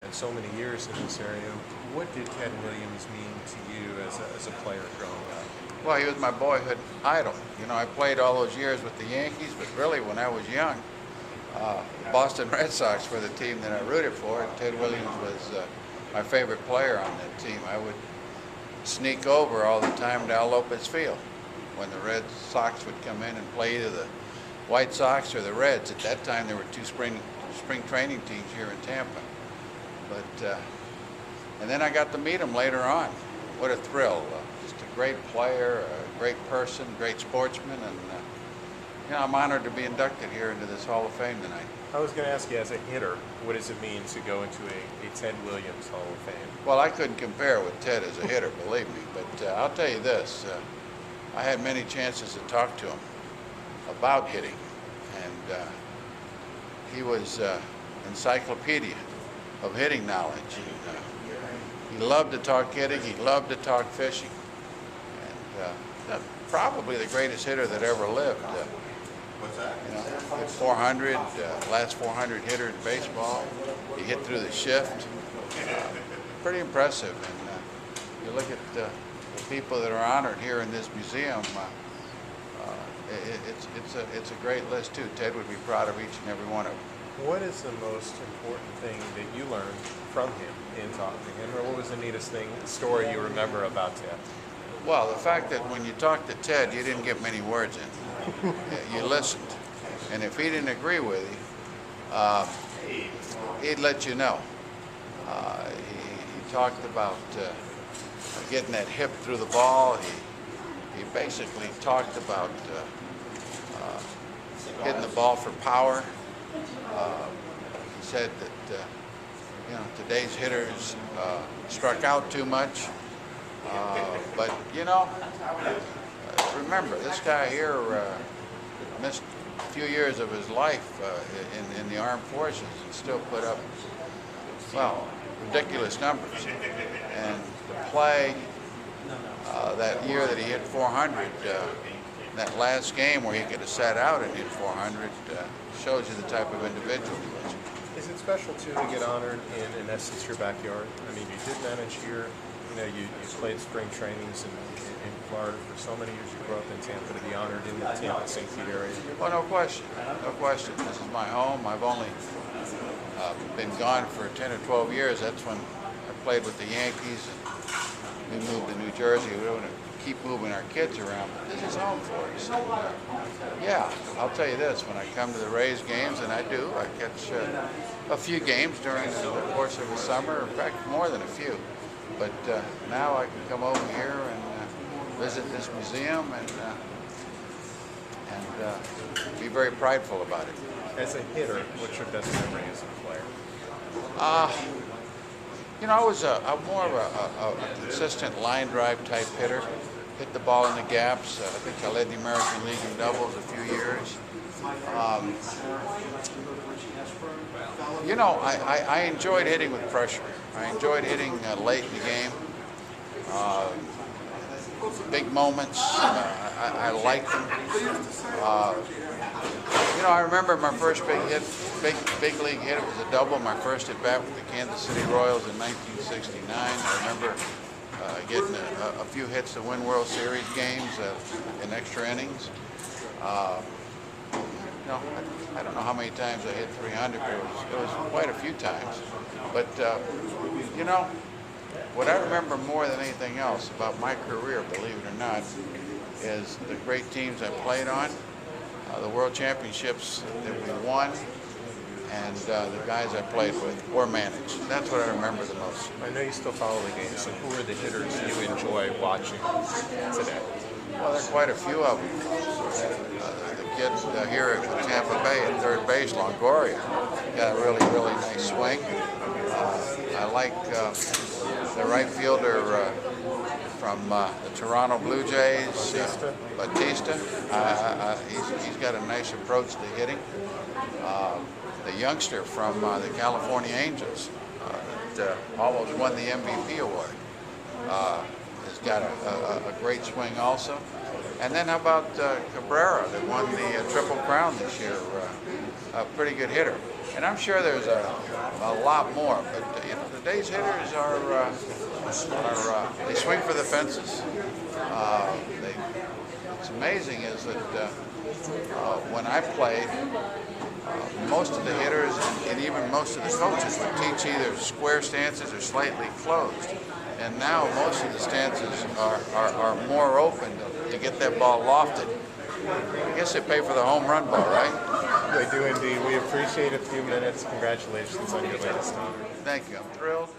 And so many years in this area. What did Ted Williams mean to you as a player growing up? Well, he was my boyhood idol. You know, I played all those years with the Yankees, but really when I was young, the Boston Red Sox were the team that I rooted for, and Ted Williams was my favorite player on that team. I would sneak over all the time to Al Lopez Field when the Red Sox would come in and play either the White Sox or the Reds. At that time, there were two spring training teams here in Tampa. But and then I got to meet him later on. What a thrill! Just a great player, a great person, great sportsman, and you know, I'm honored to be inducted here into this Hall of Fame tonight. I was going to ask you, as a hitter, what does it mean to go into a Ted Williams Hall of Fame? Well, I couldn't compare with Ted as a hitter, believe me. But I'll tell you this: I had many chances to talk to him about hitting, and he was encyclopedia of hitting knowledge. He loved to talk hitting. He loved to talk fishing, and probably the greatest hitter that ever lived. You know, hit 400, last 400 hitter in baseball. He hit through the shift. Pretty impressive. And you look at the people that are honored here in this museum. It's a great list too. Ted would be proud of each and every one of them. What is the most important thing that you learned from him in talking to him, or what was the neatest story you remember about Ted? Well, the fact that when you talked to Ted, you didn't get many words in. You listened, and if he didn't agree with you, he'd let you know. He talked about getting that hip through the ball. He basically talked about hitting the ball for power. He said that you know, today's hitters struck out too much, but you know, remember, this guy here missed a few years of his life in the armed forces and still put up, well, ridiculous numbers. And to play that year that he hit 400, that last game where he could have sat out and hit 400, shows you the type of individual he was. Is it special too to get honored in essence, your backyard? I mean, you did manage here. You know, you played spring trainings in Florida for so many years. You grew up in Tampa. To be honored in the Tampa St. Pete area. Well, no question, no question. This is my home. I've only been gone for 10 or 12 years. That's when I played with the Yankees, and we moved to New Jersey. We don't want to keep moving our kids around, but this is home for us. And, yeah, I'll tell you this: when I come to the Rays games, and I do, I catch a few games during the course of the summer. In fact, more than a few. But now I can come over here and visit this museum and be very prideful about it. As a hitter, what's your best memory as a player? You know, I'm more of a consistent line drive type hitter. Hit the ball in the gaps. I think I led the American League in doubles a few years. You know, I enjoyed hitting with pressure. I enjoyed hitting late in the game. Big moments, I liked them. You know, I remember my first big league hit. It was a double, my first at bat with the Kansas City Royals in 1969. I remember getting a few hits to win World Series games in extra innings. You know, I don't know how many times I hit 300, but it was quite a few times. But you know, what I remember more than anything else about my career, believe it or not, is the great teams I played on, the World Championships that we won, and the guys I played with or managed. That's what I remember the most. I know you still follow the game, so who are the hitters you enjoy watching today? Well, there are quite a few of them. The kid here at Tampa Bay at third base, Longoria, got a really, really nice swing. I like the right fielder from the Toronto Blue Jays, Batista. He's got a nice approach to hitting. The youngster from the California Angels that almost won the MVP award has got a great swing also. And then how about Cabrera that won the Triple Crown this year? A pretty good hitter. And I'm sure there's a lot more, but you know, today's hitters are they swing for the fences. What's amazing is that when I played, most of the hitters and even most of the coaches would teach either square stances or slightly closed. And now most of the stances are more open to get that ball lofted. I guess they pay for the home run ball, right? They do indeed. We appreciate a few minutes. Congratulations on your latest honor. Thank you. I'm thrilled.